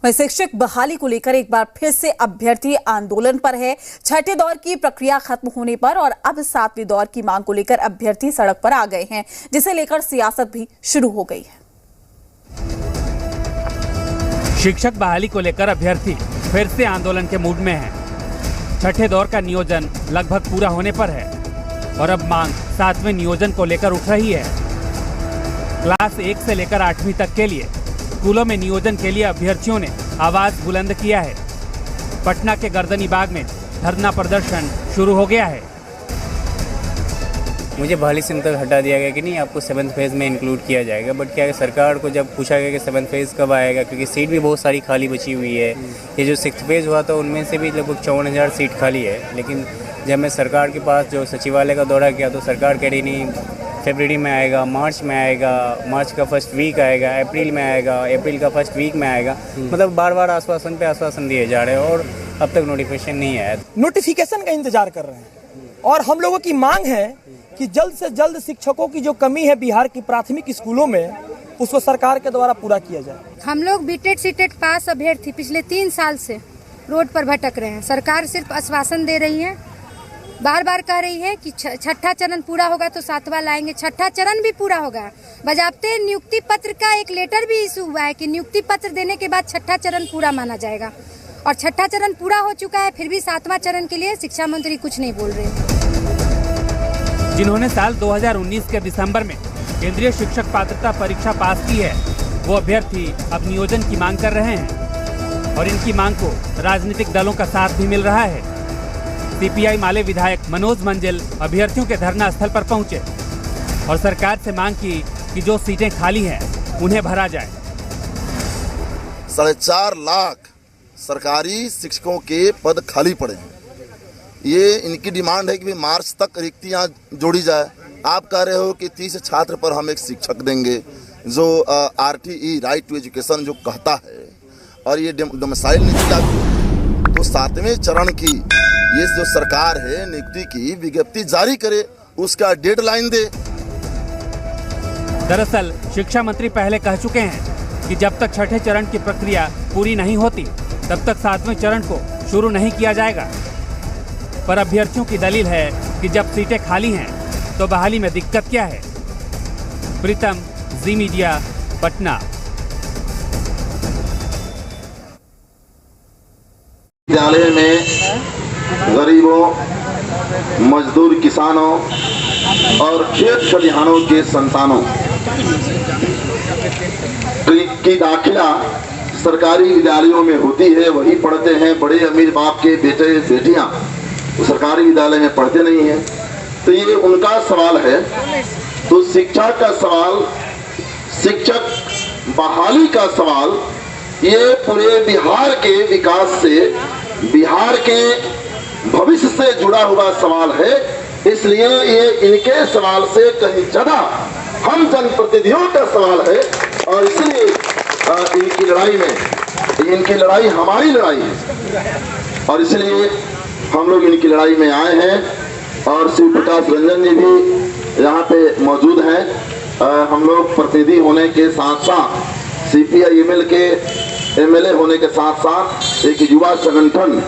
वहीं शिक्षक बहाली को लेकर एक बार फिर से अभ्यर्थी आंदोलन पर है। छठे दौर की प्रक्रिया खत्म होने पर और अब 7वें दौर की मांग को लेकर अभ्यर्थी सड़क पर आ गए हैं, जिसे लेकर सियासत भी शुरू हो गई है। शिक्षक बहाली को लेकर अभ्यर्थी फिर से आंदोलन के मूड में हैं। छठे दौर का नियोजन लगभग पूरा होने पर है और अब मांग 7वें नियोजन को लेकर उठ रही है। क्लास 1 से लेकर 8वीं तक के लिए स्कूलों में नियोजन के लिए अभ्यर्थियों ने आवाज बुलंद किया है। पटना के गर्दनी बाग में धरना प्रदर्शन शुरू हो गया है। मुझे बहाली से तक हटा दिया गया कि नहीं, आपको 7th फेज़ में इंक्लूड किया जाएगा। बट क्या है, सरकार को जब पूछा गया कि 7th फेज़ कब आएगा, क्योंकि सीट भी बहुत सारी खाली बची हुई है। ये जो 6th फेज़ हुआ था उनमें से भी लगभग 54,000 सीट खाली है। लेकिन जब मैं सरकार के पास जो सचिवालय का दौरा किया तो सरकार कह रही नहीं, फरवरी में आएगा, मार्च में आएगा, मार्च का फर्स्ट वीक आएगा, अप्रैल में आएगा, अप्रैल का फर्स्ट वीक में आएगा। मतलब बार बार आश्वासन पे आश्वासन दिए जा रहे हैं और अब तक नोटिफिकेशन नहीं आया। नोटिफिकेशन का इंतजार कर रहे हैं और हम लोगों की मांग है कि जल्द से जल्द शिक्षकों की जो कमी है बिहार की प्राथमिक स्कूलों में, उसको सरकार के द्वारा पूरा किया जाए। हम लोग बीटेड सीटेड पास अभ्यर्थी पिछले 3 साल से रोड पर भटक रहे हैं। सरकार सिर्फ आश्वासन दे रही है, बार बार कह रही है कि छठा चरण पूरा होगा तो 7वां लाएंगे। छठा चरण भी पूरा होगा। बजाबते नियुक्ति पत्र का एक लेटर भी इशू हुआ है कि नियुक्ति पत्र देने के बाद छठा चरण पूरा माना जाएगा और छठा चरण पूरा हो चुका है, फिर भी 7वां चरण के लिए शिक्षा मंत्री कुछ नहीं बोल रहे। जिन्होंने साल 2019 के दिसंबर में केंद्रीय शिक्षक पात्रता परीक्षा पास की है, वो अभ्यर्थी अब नियोजन की मांग कर रहे हैं और इनकी मांग को राजनीतिक दलों का साथ भी मिल रहा है। सीपीआई माले विधायक मनोज मंजिल अभ्यर्थियों के धरना स्थल पर पहुंचे और सरकार से मांग की कि जो सीटें खाली हैं उन्हें भरा जाए। 4.5 लाख सरकारी शिक्षकों के पद खाली पड़े हैं। ये इनकी डिमांड है कि मार्च तक रिक्तियां जोड़ी जाए। आप कह रहे हो कि 30 छात्र पर हम एक शिक्षक देंगे, जो RTE राइट टू एजुकेशन जो कहता है, और ये डोमिसाइल नीति लागू। तो 7वें चरण की ये जो सरकार है नियुक्ति की विज्ञप्ति जारी करे, उसका डेडलाइन दे। दरअसल शिक्षा मंत्री पहले कह चुके हैं कि जब तक छठे चरण की प्रक्रिया पूरी नहीं होती तब तक 7वें चरण को शुरू नहीं किया जाएगा। पर अभ्यर्थियों की दलील है कि जब सीटें खाली हैं तो बहाली में दिक्कत क्या है। प्रीतम, जी मीडिया, पटना। विद्यालय में गरीबों, मजदूर किसानों और खेत खलिहानों के संतानों की दाखिला सरकारी विद्यालयों में होती है, वही पढ़ते हैं। बड़े अमीर बाप के बेटे बेटियां वो सरकारी विद्यालय में पढ़ते नहीं हैं, तो ये उनका सवाल है। तो शिक्षा का सवाल, शिक्षक बहाली का सवाल, ये पूरे बिहार के विकास से, बिहार के भविष्य से जुड़ा हुआ सवाल है। इसलिए ये इनके सवाल से कहीं ज्यादा हम जनप्रतिनिधियों का सवाल है और इसलिए इनकी लड़ाई में, इनकी लड़ाई हमारी लड़ाई है और इसलिए हम लोग इनकी लड़ाई में आए हैं। और शिव प्रकाश रंजन जी भी यहाँ पे मौजूद हैं। हम लोग प्रतिनिधि होने के साथ साथ CPI MLA होने के साथ साथ एक युवा संगठन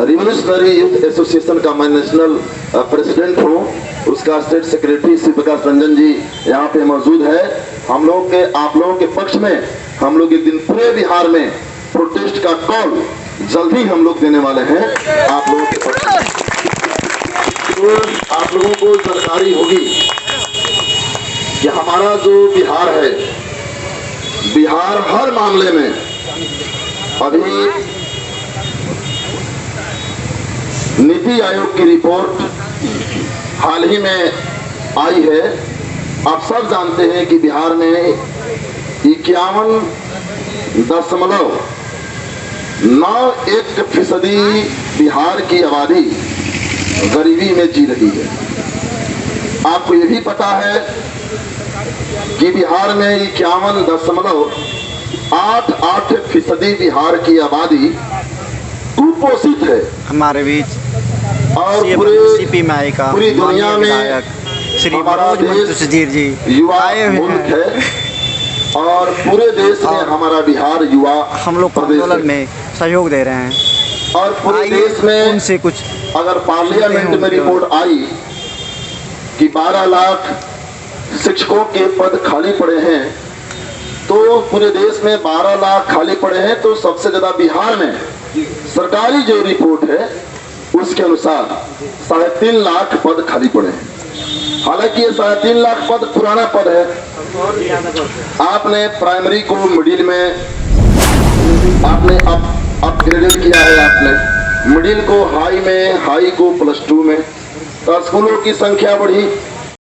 रिवोल्यूशनरी यूथ एसोसिएशन का मैं नेशनल प्रेसिडेंट हूँ, उसका स्टेट सेक्रेटरी शिव प्रकाश रंजन जी यहाँ पे मौजूद है। हम लोग के, आप लोगों के पक्ष में हम लोग एक दिन पूरे बिहार में प्रोटेस्ट का कॉल जल्द ही हम लोग देने वाले हैं आप लोगों के पक्ष में। तो आप लोगों को जानकारी होगी कि हमारा जो बिहार है, बिहार हर मामले में अभी नीति आयोग की रिपोर्ट हाल ही में आई है। आप सब जानते हैं कि बिहार में 51.91% बिहार की आबादी गरीबी में जी रही है। आपको ये भी पता है कि बिहार में 51.88% बिहार की आबादी कुपोषित है। हमारे बीच और पूरी दुनिया में श्री मनोज मंजिल जी युवा मुल्क है और पूरे देश में हमारा बिहार युवा हम लोग आंदोलन में सहयोग दे रहे हैं और पूरे देश में उनसे कुछ अगर पार्लियामेंट में रिपोर्ट आई कि 12 लाख शिक्षकों के पद खाली पड़े हैं, तो पूरे देश में 12 लाख खाली पड़े हैं, तो सबसे ज्यादा बिहार में सरकारी जो रिपोर्ट है उसके अनुसार 3.5 लाख पद खाली पड़े हैं। हालांकि ये 3.5 लाख पद पुराना पद है। आपने प्राइमरी को मिडिल में आपने अपग्रेडेड किया है, आपने मिडिल को हाई में, हाई को +2 में, तो स्कूलों की संख्या बढ़ी।